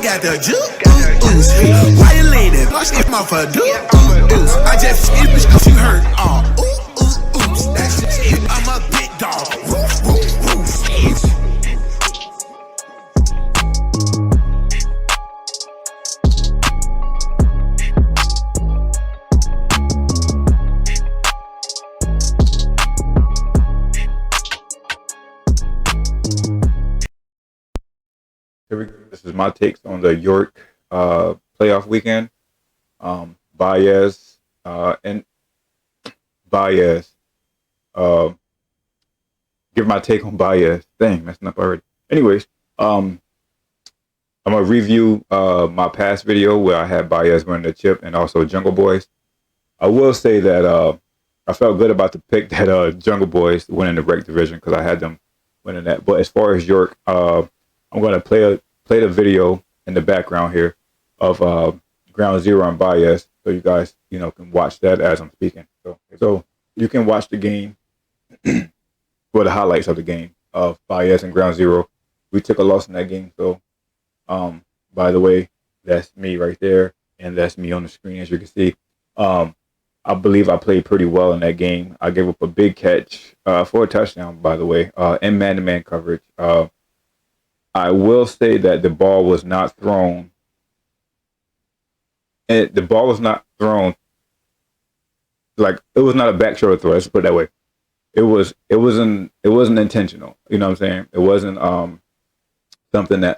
Got the juice. Why you leaning? Watch this motherfucker do. I just she hurt. Oops. That's it. I'm a big dog. Woof. This is my takes on the York playoff weekend. Baez. Give my take on Baez. Dang, messing up already. Anyways, I'm gonna review my past video where I had Baez winning the chip and also Jungle Boys. I will say that I felt good about the pick that Jungle Boys winning the rec division because I had them winning that. But as far as York, I'm going to play the video in the background here of Ground Zero and Baez, so you guys can watch that as I'm speaking. So you can watch the game, or the highlights of the game of Baez and Ground Zero. We took a loss in that game, so by the way, that's me right there, and that's me on the screen as you can see. I believe I played pretty well in that game. I gave up a big catch for a touchdown, by the way, in man-to-man coverage. I will say that the ball was not thrown. And the ball was not thrown like it was not a back shoulder throw. Let's put it that way. It wasn't intentional. You know what I'm saying? It wasn't something that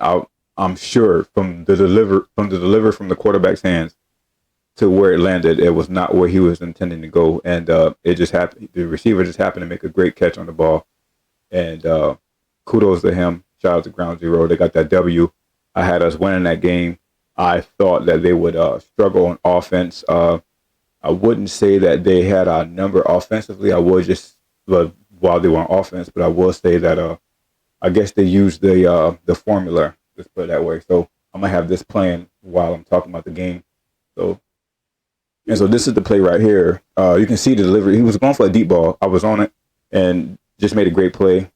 I'm sure from the deliver from the quarterback's hands to where it landed, it was not where he was intending to go, and it just happened. The receiver just happened to make a great catch on the ball, and kudos to him. Shout out to Ground Zero. They got that W. I had us winning that game. I thought that they would struggle on offense. I wouldn't say that they had a number offensively. I would just while they were on offense, but I will say that I guess they used the formula. Let's put it that way. So I'm gonna have this playing while I'm talking about the game. So this is the play right here. You can see the delivery. He was going for a deep ball. I was on it and just made a great play.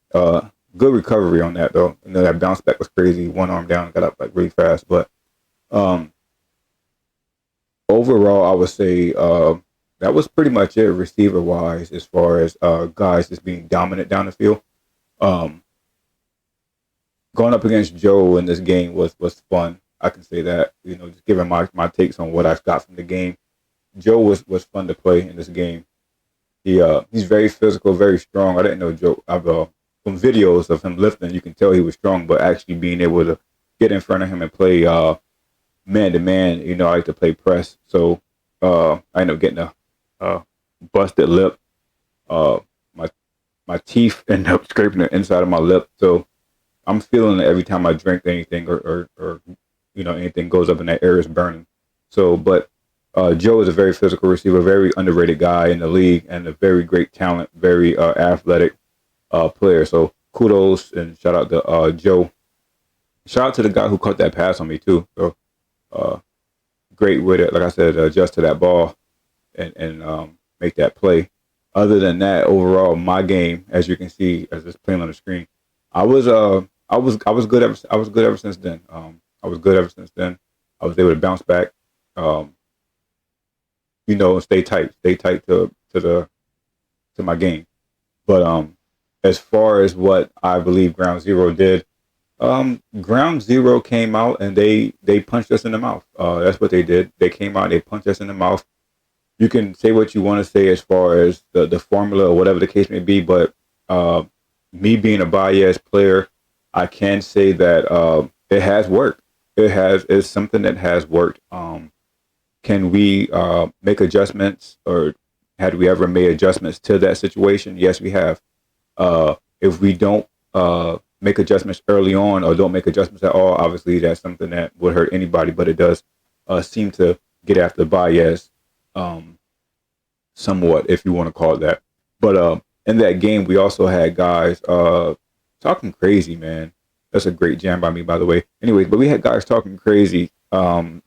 Good recovery on that though. That bounce back was crazy. One arm down, got up like really fast. But overall, I would say that was pretty much it receiver wise as far as guys just being dominant down the field. Going up against Joe in this game was fun. I can say that. Just giving my takes on what I got from the game. Joe was fun to play in this game. He's very physical, very strong. I didn't know Joe. From videos of him lifting, you can tell he was strong, but actually being able to get in front of him and play man to man, I like to play press. So I ended up getting a busted lip. My teeth end up scraping the inside of my lip. So I'm feeling it every time I drink anything or anything goes up in that area is burning. So, but Joe is a very physical receiver, very underrated guy in the league, and a very great talent, very athletic player. So kudos and shout out to Joe. Shout out to the guy who caught that pass on me too. So great with it, like I said, adjust to that ball and make that play. Other than that, overall, my game, as you can see, as it's playing on the screen, I was good ever since then. I was good ever since then. I was able to bounce back. Stay tight to my game. But as far as what I believe Ground Zero did, Ground Zero came out and they punched us in the mouth. That's what they did. They came out and they punched us in the mouth. You can say what you want to say as far as the formula or whatever the case may be, but me being a Baez player, I can say that it has worked. It's something that has worked. Can we make adjustments, or had we ever made adjustments to that situation? Yes, we have. If we don't make adjustments early on or don't make adjustments at all, obviously that's something that would hurt anybody, but it does seem to get after Baez somewhat, if you want to call it that. But in that game, we also had guys talking crazy, man. That's a great jam by me, by the way. Anyways, but we had guys talking crazy,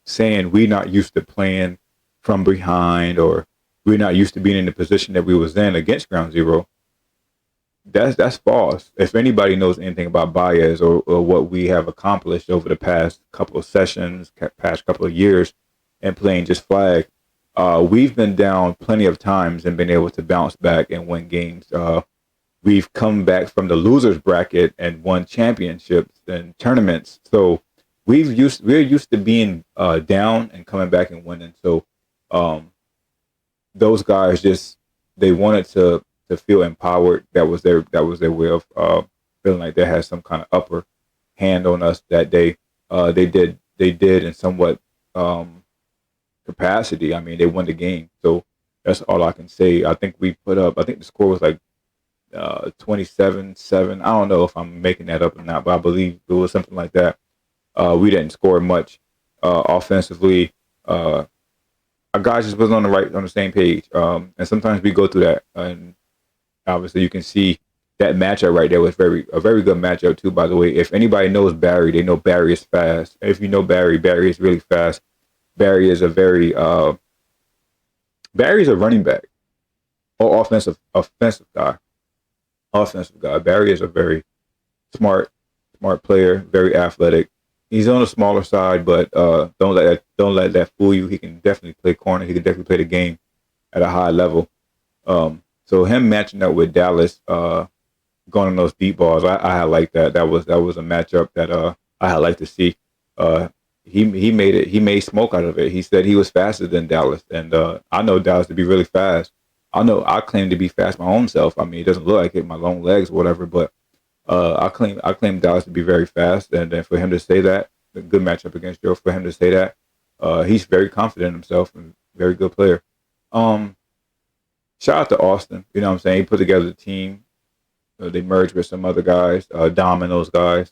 saying we're not used to playing from behind, or we're not used to being in the position that we was in against Ground Zero. that's false. If anybody knows anything about Baez or what we have accomplished over the past couple of sessions, past couple of years, and playing just flag, we've been down plenty of times and been able to bounce back and win games. We've come back from the losers bracket and won championships and tournaments. So we're used to being down and coming back and winning. So those guys just they wanted to feel empowered. That was their way of feeling like they had some kind of upper hand on us that day. They did in somewhat capacity. I mean, they won the game. So that's all I can say. I think we put up. I think the score was like 27-7. I don't know if I'm making that up or not, but I believe it was something like that. We didn't score much offensively. Our guys just wasn't on the same page. And sometimes we go through that. And obviously, you can see that matchup right there was a very good matchup too. By the way, if anybody knows Barry, they know Barry is fast. If you know Barry, Barry is really fast. Barry is Barry's a running back or offensive guy. Offensive guy. Barry is a very smart player, very athletic. He's on the smaller side, but don't let that fool you. He can definitely play corner. He can definitely play the game at a high level. So him matching up with Dallas, going on those deep balls, I had liked that. That was a matchup that I had liked to see. He made it. He made smoke out of it. He said he was faster than Dallas, and I know Dallas to be really fast. I claim to be fast my own self. I mean, it doesn't look like it, my long legs or whatever, but I claim Dallas to be very fast, and then for him to say that, a good matchup against Joe. For him to say that, he's very confident in himself and very good player. Shout out to Austin. You know what I'm saying? He put together the team. They merged with some other guys, Dom and those guys.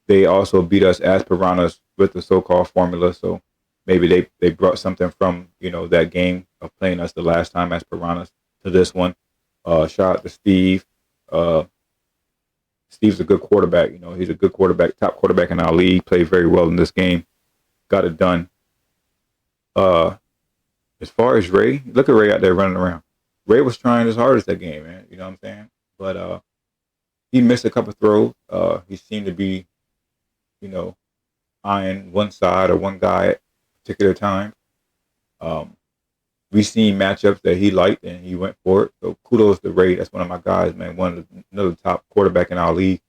They also beat us as Piranhas with the so-called formula. So maybe they brought something from, that game of playing us the last time as Piranhas to this one. Shout out to Steve. Steve's a good quarterback. He's a good quarterback, top quarterback in our league. Played very well in this game. Got it done. As far as Ray, look at Ray out there running around. Ray was trying his hardest that game, man. You know what I'm saying? But he missed a couple throws. He seemed to be, eyeing one side or one guy at particular time. We seen matchups that he liked and he went for it. So kudos to Ray. That's one of my guys, man. Another top quarterback in our league.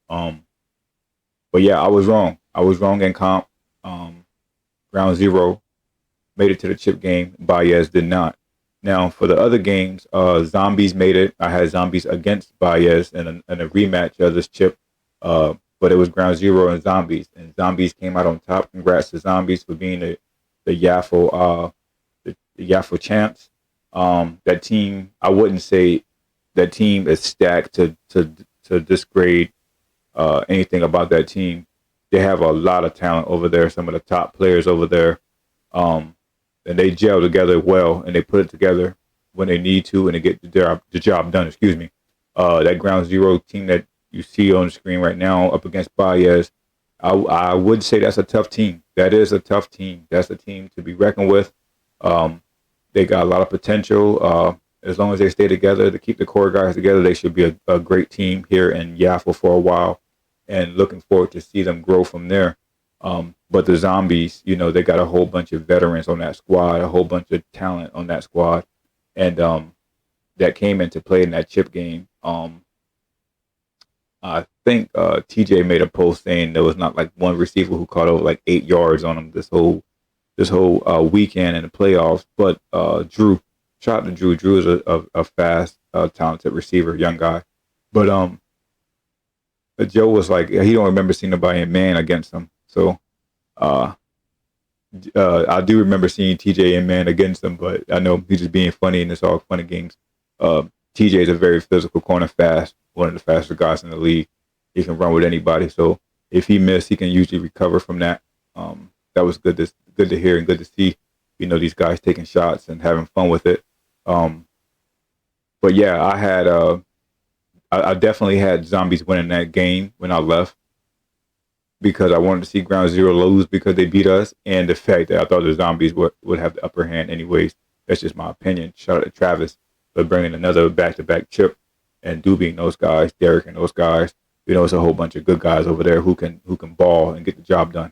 But yeah, I was wrong. I was wrong in comp. Ground zero made it to the chip game. Baez did not. Now, for the other games, Zombies made it. I had Zombies against Baez in a rematch of this chip, but it was Ground Zero and Zombies. And Zombies came out on top. Congrats to Zombies for being the YAFFL, the YAFFL champs. That team, I wouldn't say that team is stacked to disgrade anything about that team. They have a lot of talent over there, some of the top players over there. And they gel together well, and they put it together when they need to, and they get the job done. Excuse me. That Ground Zero team that you see on the screen right now up against Baez, I would say that's a tough team. That is a tough team. That's a team to be reckoned with. They got a lot of potential. As long as they stay together, to keep the core guys together, they should be a great team here in YAFFL for a while, and looking forward to see them grow from there. But the Zombies, they got a whole bunch of veterans on that squad, a whole bunch of talent on that squad. And that came into play in that chip game. I think TJ made a post saying there was not like one receiver who caught over like 8 yards on him this whole weekend in the playoffs. But Drew, shout out to Drew. Drew is a fast, talented receiver, young guy. But Joe was like, he don't remember seeing nobody in man against him. So I do remember seeing TJ in man against him, but I know he's just being funny and it's all fun and games. TJ is a very physical corner, fast, one of the fastest guys in the league. He can run with anybody. So if he missed, he can usually recover from that. That was good to hear and good to see, these guys taking shots and having fun with it. But yeah, I definitely had Zombies winning that game when I left, because I wanted to see Ground Zero lose because they beat us, and the fact that I thought the Zombies would have the upper hand anyways. That's just my opinion. Shout out to Travis for bringing another back-to-back chip and Doobie and those guys, Derek and those guys. It's a whole bunch of good guys over there who can ball and get the job done.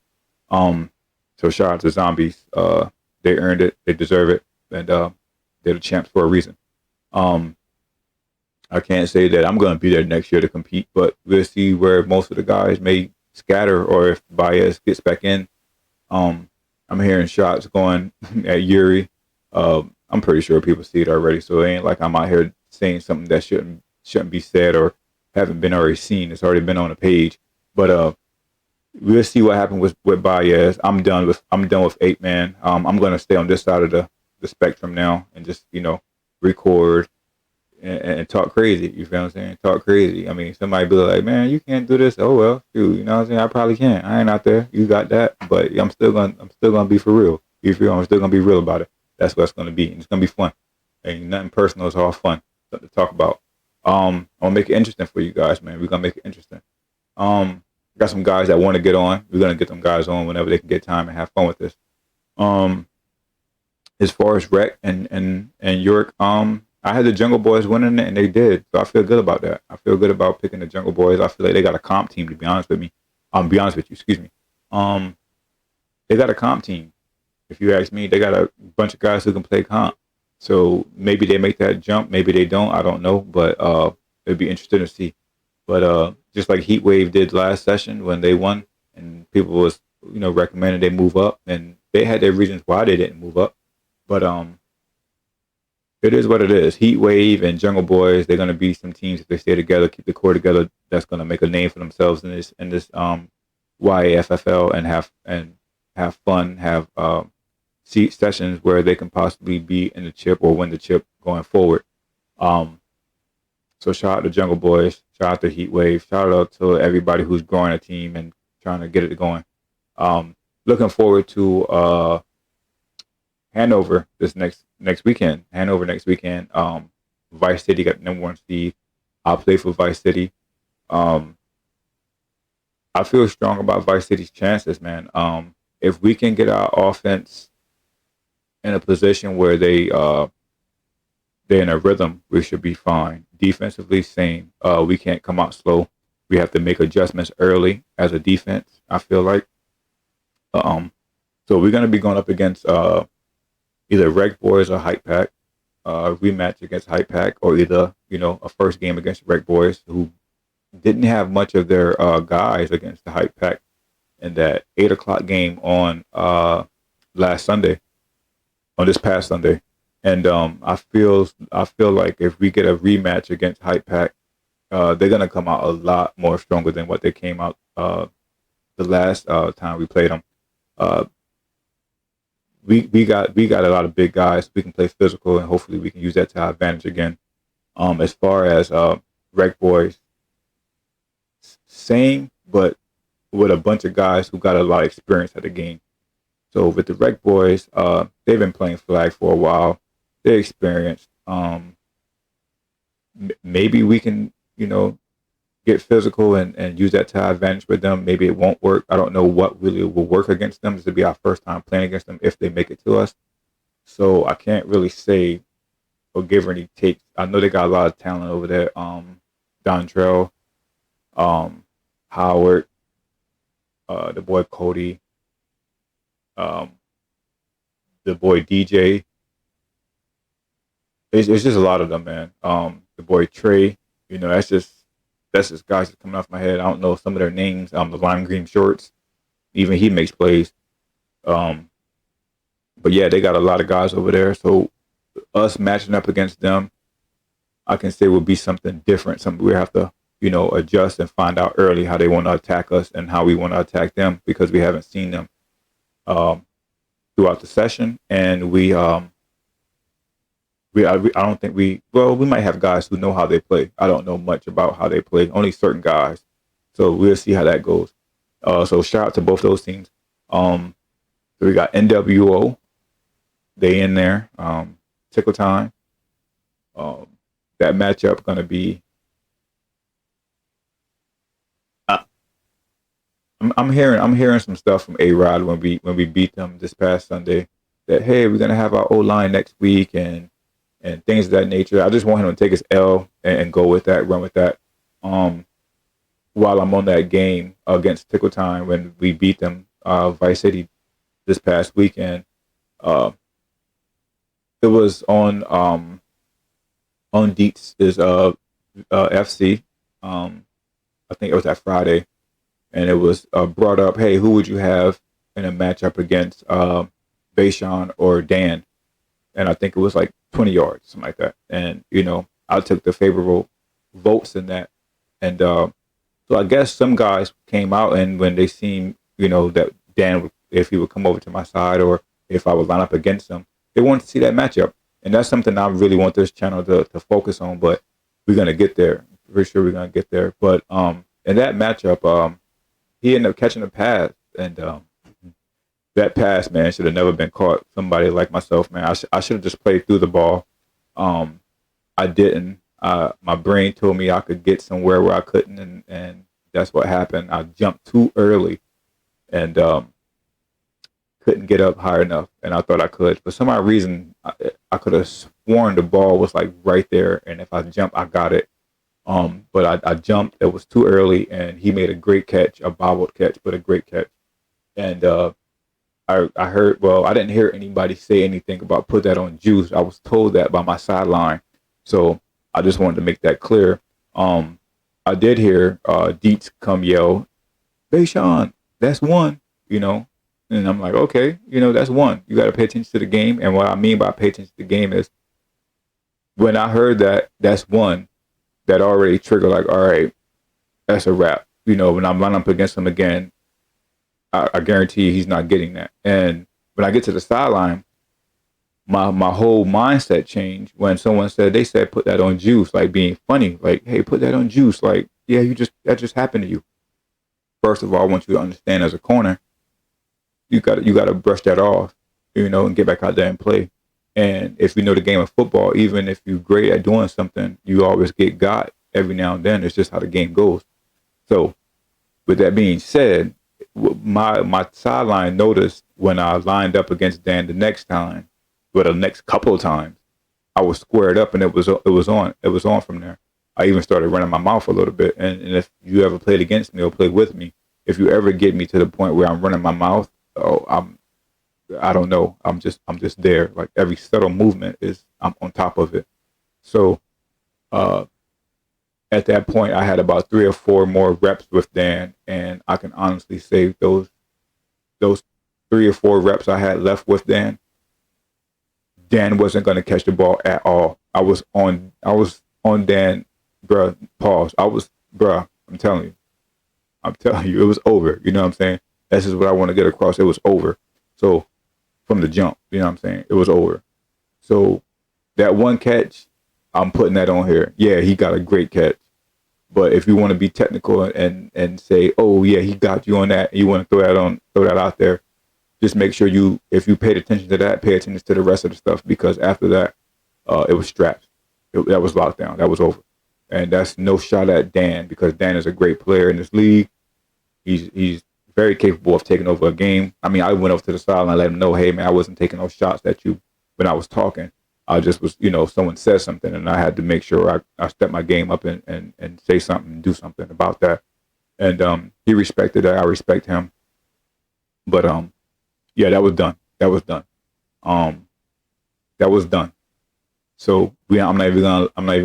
So shout out to Zombies. They earned it. They deserve it, and they're the champs for a reason. I can't say that I'm going to be there next year to compete, but we'll see where most of the guys may scatter or if Baez gets back in. I'm hearing shots going at Yuri. I'm pretty sure people see it already, so it ain't like I'm out here saying something that shouldn't be said or haven't been already seen. It's already been on the page. But we'll see what happens with Baez. I'm done with 8-man. I'm going to stay on this side of the spectrum now and just record and talk crazy. You feel what I'm saying? Talk crazy. I mean, somebody be like, man, you can't do this. Oh well, shoot, you know what I'm saying? I probably can't. I ain't out there. You got that, but I'm still gonna be for real. You feel? I'm still gonna be real about it. That's what it's gonna be. And it's gonna be fun. Ain't nothing personal. It's all fun. Something to talk about. I'm gonna make it interesting for you guys, man. We're gonna make it interesting. Got some guys that want to get on. We're gonna get them guys on whenever they can get time and have fun with this. As far as Rec and York, I had the Jungle Boys winning it, and they did. So I feel good about that. I feel good about picking the Jungle Boys. I feel like they got a comp team, to be honest with me. Be honest with you, excuse me. They got a comp team. If you ask me, they got a bunch of guys who can play comp. So maybe they make that jump, maybe they don't. I don't know, but it'd be interesting to see. But just like Heat Wave did last session when they won, and people was recommending they move up, and they had their reasons why they didn't move up. But it is what it is. Heat Wave and Jungle Boys, they're gonna be some teams if they stay together, keep the core together. That's gonna make a name for themselves in this YAFFL and have fun, have seat sessions where they can possibly be in the chip or win the chip going forward. So shout out to Jungle Boys, shout out to Heat Wave, shout out to everybody who's growing a team and trying to get it going. Looking forward to Hanover this next weekend. Hanover next weekend. Vice City got the #1 seed. I'll play for Vice City. I feel strong about Vice City's chances, man. If we can get our offense in a position where they're in a rhythm, we should be fine. Defensively, same. We can't come out slow. We have to make adjustments early as a defense, I feel like. So we're gonna be going up against either Reg Boys or Hype Pack, rematch against Hype Pack, or either a first game against Reg Boys, who didn't have much of their guys against the Hype Pack in that 8 o'clock game on this past Sunday. And I feel like if we get a rematch against Hype Pack, they're gonna come out a lot more stronger than what they came out the last time we played them. We got a lot of big guys. We can play physical, and hopefully we can use that to our advantage again. As far as Rec Boys, same, but with a bunch of guys who got a lot of experience at the game. So with the Rec Boys, they've been playing flag for a while. They're experienced. Maybe we can, get physical and use that to our advantage with them. Maybe it won't work. I don't know what really will work against them. This will be our first time playing against them if they make it to us. So I can't really say or give any takes. I know they got a lot of talent over there. Dontrell, Howard, the boy Cody, the boy DJ. It's just a lot of them, man. The boy Trey, that's just guys that coming off my head. I don't know some of their names. The lime green shorts, even he makes plays. But yeah, they got a lot of guys over there. So us matching up against them, I can say would be something different. Something we have to, adjust and find out early how they want to attack us and how we want to attack them, because we haven't seen them throughout the session, and I don't think we might have guys who know how they play. I don't know much about how they play. Only certain guys. So we'll see how that goes. So shout out to both those teams. So we got NWO. They in there. Tickle Time. That matchup gonna be. I'm hearing some stuff from A-Rod when we beat them this past Sunday, that hey, we're gonna have our O-line next week, and and things of that nature. I just want him to take his L and go with that, run with that. While I'm on that game against Tickle Time when we beat them, Vice City, this past weekend. It was on Deets is FC. I think it was that Friday, and it was brought up. Hey, who would you have in a matchup against Bayshawn or Dan? And I think it was like 20 yards, something like that. And I took the favorable votes in that, and so I guess some guys came out, and when they seen that Dan, if he would come over to my side or if I would line up against him, they wanted to see that matchup. And that's something I really want this channel to focus on, but we're going to get there. For sure we're going to get there. But in that matchup, he ended up catching a pass, and that pass, man, should have never been caught. Somebody like myself, man, I should have just played through the ball. I didn't. My brain told me I could get somewhere where I couldn't, and that's what happened. I jumped too early and couldn't get up high enough, and I thought I could. For some odd reason, I could have sworn the ball was like right there, and if I jumped, I got it. But I jumped. It was too early, and he made a great catch, a bobbled catch, but a great catch. And I heard, well, I didn't hear anybody say anything about put that on Juice. I was told that by my sideline. So I just wanted to make that clear. I did hear Deets come yell, Bayshawn, that's one, and I'm like, okay, that's one. You got to pay attention to the game. And what I mean by pay attention to the game is when I heard that that's one, that already triggered like, all right, that's a wrap. When I'm running up against him again, I guarantee he's not getting that. And when I get to the sideline, my whole mindset changed when someone they said put that on Juice, like being funny, like, hey, put that on Juice, like, yeah, that just happened to you. First of all, I want you to understand as a corner, you gotta brush that off, and get back out there and play. And if you know the game of football, even if you're great at doing something, you always get got every now and then. It's just how the game goes. So with that being said, my sideline noticed when I lined up against Dan the next time, but the next couple of times, I was squared up, and it was on from there. I even started running my mouth a little bit. And if you ever played against me or played with me, if you ever get me to the point where I'm running my mouth, I don't know. I'm just there. Like every subtle movement I'm on top of it. So at that point, I had about 3 or 4 more reps with Dan, and I can honestly say those 3 or 4 reps I had left with Dan wasn't going to catch the ball at all. I was on Dan, bruh. Pause. I'm telling you, it was over. You know what I'm saying? That's just what I want to get across. It was over. So from the jump, you know what I'm saying? It was over. So that one catch, I'm putting that on here. Yeah, he got a great catch. But if you want to be technical and say, oh yeah, he got you on that, and you want to throw that out there, just make sure if you paid attention to that, pay attention to the rest of the stuff, because after that, it was straps. That was lockdown. That was over. And that's no shot at Dan, because Dan is a great player in this league. He's very capable of taking over a game. I mean, I went over to the sideline and let him know, hey man, I wasn't taking no shots at you when I was talking. I just was, someone said something, and I had to make sure I step my game up and say something and do something about that. And he respected that. I respect him. But yeah, that was done. That was done. So I'm not even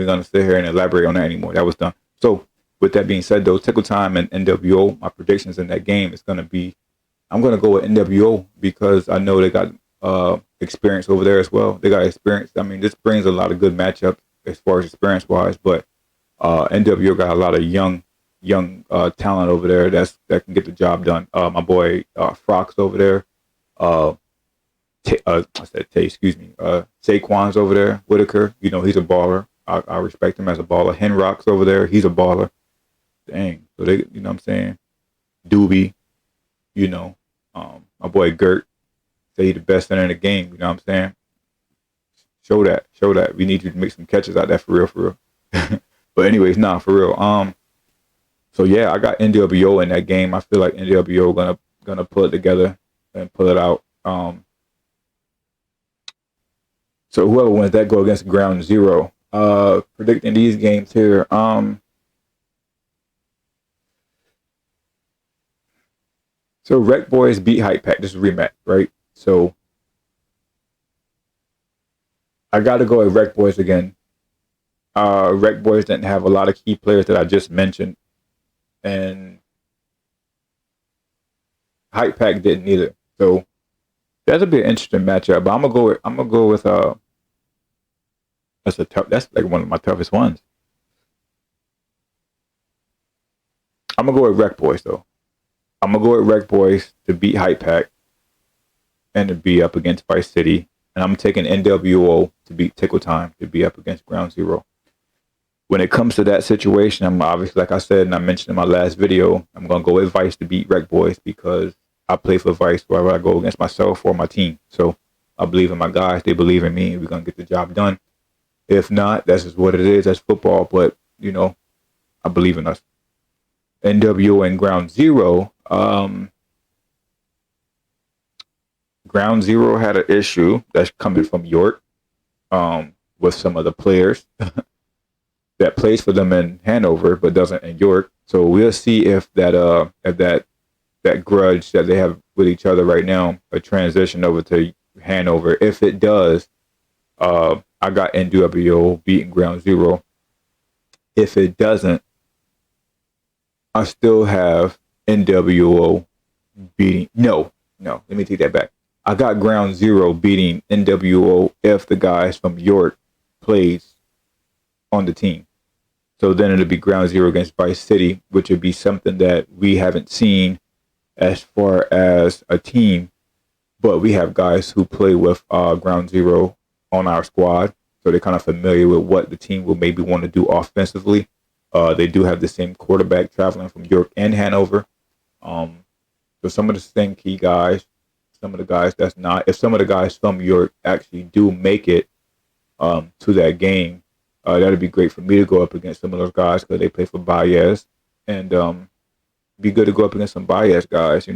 gonna sit here and elaborate on that anymore. That was done. So with that being said, though, Tickle Time and NWO, my predictions in that game is gonna be, I'm gonna go with NWO because I know they got experience over there as well. They got experience. I mean, this brings a lot of good matchups as far as experience wise, but NWO got a lot of young talent over there that can get the job done. My boy Frock's over there. Saquon's over there. Whitaker, he's a baller. I respect him as a baller. Henrock's over there. He's a baller. Dang. So they, you know what I'm saying? Doobie, my boy Gert, say he's the best center in the game. You know what I'm saying? Show that. We need you to make some catches out there for real. But anyways, for real. So yeah, I got NWO in that game. I feel like NWO gonna pull it together and pull it out. So So whoever wins that go against Ground Zero. Predicting these games here. So Rec Boys beat Hype Pack. This is a rematch, right? So I got to go with Rec Boys again. Rec Boys didn't have a lot of key players that I just mentioned, and Hype Pack didn't either. So that'll be an interesting matchup. But I'm gonna go with that's like one of my toughest ones. I'm gonna go with Rec Boys though. I'm gonna go with Rec Boys to beat Hype Pack and to be up against Vice City. And I'm taking NWO to beat Tickle Time to be up against Ground Zero. When it comes to that situation, I'm obviously, like I said, and I mentioned in my last video, I'm going to go with Vice to beat Rec Boys because I play for Vice wherever I go against myself or my team. So I believe in my guys. They believe in me. We're going to get the job done. If not, that's just what it is. That's football. But, I believe in us. NWO and Ground Zero. Ground Zero had an issue that's coming from York with some of the players that plays for them in Hanover but doesn't in York. So we'll see if that grudge that they have with each other right now a transition over to Hanover. If it does, I got NWO beating Ground Zero. If it doesn't, I still have NWO beating. No, let me take that back. I got Ground Zero beating NWO if the guys from York plays on the team. So then it'll be Ground Zero against Vice City, which would be something that we haven't seen as far as a team. But we have guys who play with Ground Zero on our squad. So they're kind of familiar with what the team will maybe want to do offensively. They do have the same quarterback traveling from York and Hanover. So some of the same key guys, some of the guys that's not. If some of the guys from York actually do make it to that game, that'd be great for me to go up against some of those guys because they play for Baez, and be good to go up against some Baez guys.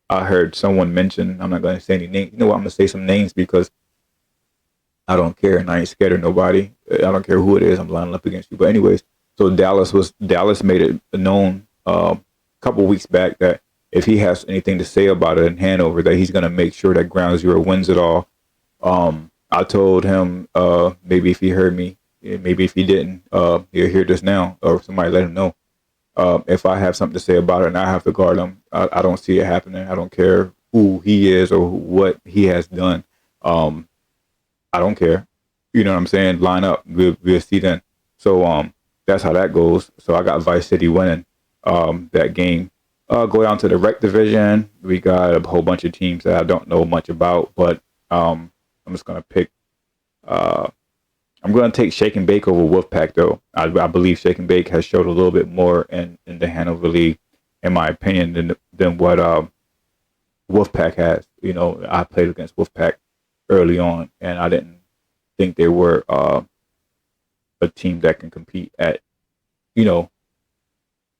I heard someone mention. I'm not going to say any names. You know what? I'm going to say some names because I don't care and I ain't scared of nobody. I don't care who it is. I'm lining up against you. But anyways, so Dallas made it known a couple of weeks back that if he has anything to say about it in Hanover, that he's going to make sure that Ground Zero wins it all. I told him maybe if he heard me. Maybe if he didn't, he'll hear this now, or somebody let him know. If I have something to say about it and I have to guard him, I don't see it happening. I don't care who he is or what he has done. I don't care. You know what I'm saying? Line up. We'll see then. So that's how that goes. So I got Vice City winning that game. Go down to the rec division. We got a whole bunch of teams that I don't know much about, but I'm just going to pick... I'm going to take Shake and Bake over Wolfpack, though. I believe Shake and Bake has showed a little bit more in the Hanover League, in my opinion, than what Wolfpack has. I played against Wolfpack early on, and I didn't think they were a team that can compete at, the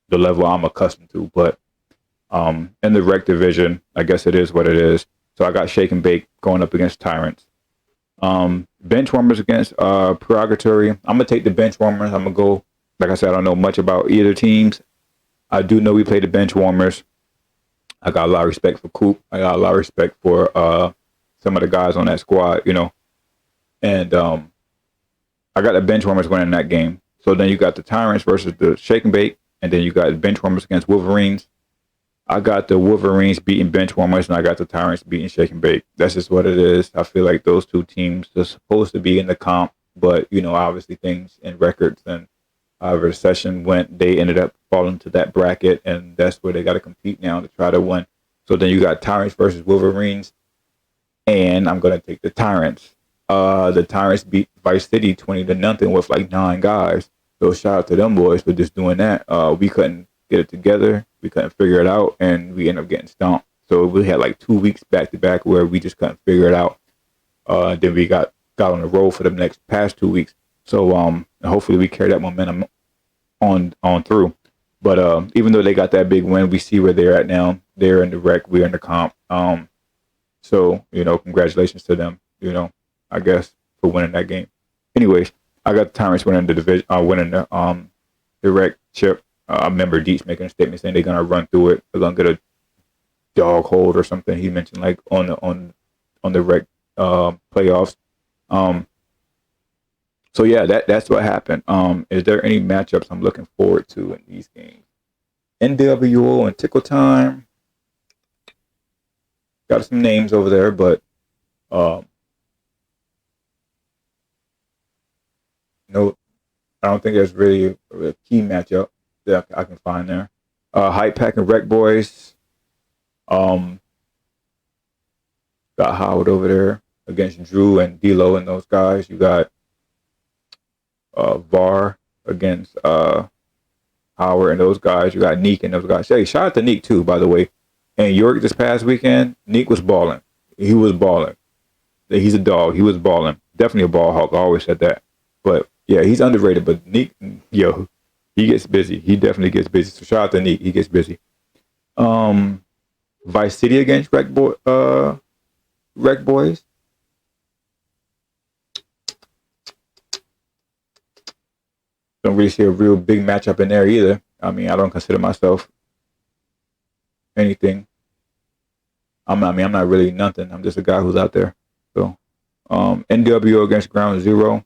level I'm accustomed to. But in the rec division, I guess it is what it is. So I got Shake and Bake going up against Tyrants. Bench warmers against Purgatory. I'm gonna take the bench warmers. I'm gonna go. Like I said, I don't know much about either teams. I do know we play the bench warmers. I got a lot of respect for Coop. I got a lot of respect for some of the guys on that squad. And I got the bench warmers winning that game. So then you got the Tyrants versus the Shake and Bake, and then you got the bench warmers against Wolverines. I got the Wolverines beating bench warmers, and I got the Tyrants beating Shake and Bake. That's just what it is. I feel like those two teams are supposed to be in the comp, but obviously things and records and however the session went, they ended up falling to that bracket, and that's where they got to compete now to try to win. So then you got Tyrants versus Wolverines, and I'm gonna take the Tyrants. The Tyrants beat Vice City 20-0 with like 9 guys. So shout out to them boys for just doing that. We couldn't get it together. We couldn't figure it out, and we ended up getting stomped. So we had like 2 weeks back to back where we just couldn't figure it out. Then we got on the road for the past 2 weeks. So hopefully we carry that momentum on through. But even though they got that big win, we see where they're at now. They're in the rec. We're in the comp. So congratulations to them. I guess for winning that game. Anyways, I got the Tyrants winning the division, winning the rec chip. I remember Deets making a statement saying they're gonna run through it. They're gonna get a dog hold or something. He mentioned like on the rec playoffs. So yeah, that's what happened. Is there any matchups I'm looking forward to in these games? NWO and Tickle Time. Got some names over there, but no, I don't think there's really a key matchup that I can find there. Hype Pack and Wreck Boys. Got Howard over there against Drew and D-Lo and those guys. You got VAR against Howard and those guys. You got Neek and those guys. Hey, shout out to Neek too, by the way. And York this past weekend, Neek was balling. He was balling. He's a dog. He was balling. Definitely a ball hawk. I always said that. But yeah, he's underrated. But Neek, yo, he gets busy. He definitely gets busy. So shout out to Neek. He gets busy. Vice City against Wreck Boys. Don't really see a real big matchup in there either. I mean, I don't consider myself anything. I'm not really nothing. I'm just a guy who's out there. So, NWO against Ground Zero.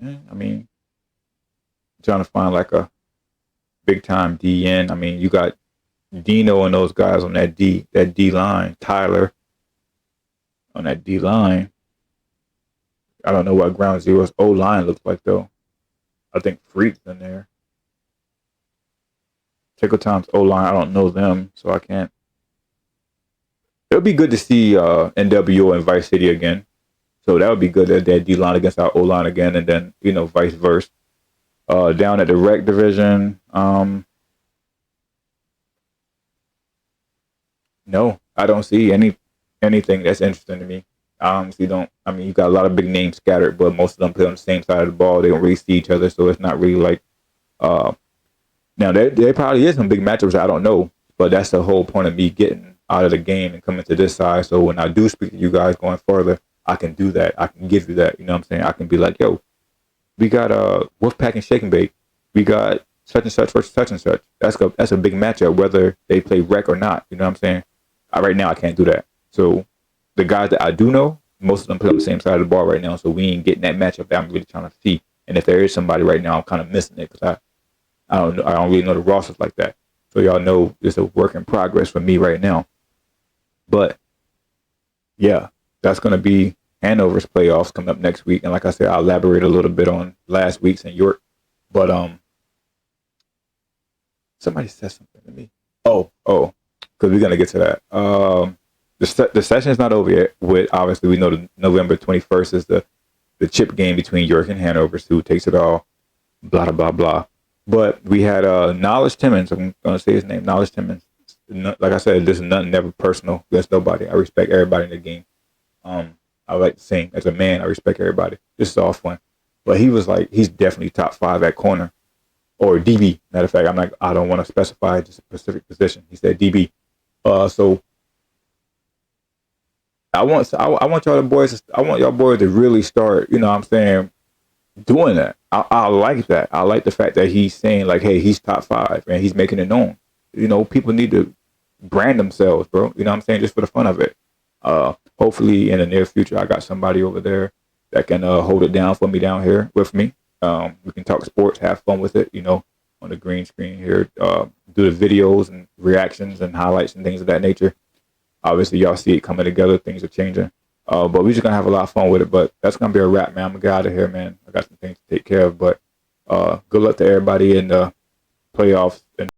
I mean, trying to find like a big time DN. I mean, you got Dino and those guys on that D line. Tyler on that D line. I don't know what Ground Zero's O line looks like though. I think Freak's in there. Tickle Time's O line. I don't know them, so I can't. It'll be good to see NWO and Vice City again. So that would be good that D line against our O line again, and then vice versa. Down at the rec division, no, I don't see anything that's interesting to me. I honestly don't. I mean, you got a lot of big names scattered, but most of them play on the same side of the ball. They don't really see each other, so it's not really like. Now there probably is some big matchups I don't know, but that's the whole point of me getting out of the game and coming to this side. So when I do speak to you guys going further, I can do that. I can give you that. You know what I'm saying? I can be like, yo, we got Wolfpack and Shake and Bake. We got such and such versus such and such. That's a big matchup, whether they play rec or not. You know what I'm saying? Right now, I can't do that. So the guys that I do know, most of them play on the same side of the ball right now. So we ain't getting that matchup that I'm really trying to see. And if there is somebody right now, I'm kind of missing it because I don't really know the rosters like that. So y'all know it's a work in progress for me right now. But yeah, that's gonna be Hanover's playoffs coming up next week. And like I said, I'll elaborate a little bit on last week's in York. But somebody said something to me. Oh, because we're gonna get to that. The session is not over yet. Obviously, we know the November 21st is the chip game between York and Hanover. So who takes it all? Blah blah blah. But we had Knowledge Timmons. I'm gonna say his name, Knowledge Timmons. Like I said, this is nothing never personal against nobody. I respect everybody in the game. I like to sing. As a man, I respect everybody. This is all fun. But he was like, he's definitely top 5 at corner. Or DB. Matter of fact, I don't want to specify just a specific position. He said DB. So I want y'all boys to really start, you know what I'm saying, doing that. I like that. I like the fact that he's saying like, hey, he's top 5 and he's making it known. People need to brand themselves, bro. You know what I'm saying? Just for the fun of it. Hopefully in the near future, I got somebody over there that can hold it down for me down here with me. We can talk sports, have fun with it, on the green screen here, do the videos and reactions and highlights and things of that nature. Obviously, y'all see it coming together. Things are changing. But we're just going to have a lot of fun with it. But that's going to be a wrap, man. I'm going to get out of here, man. I got some things to take care of. But good luck to everybody in the playoffs. And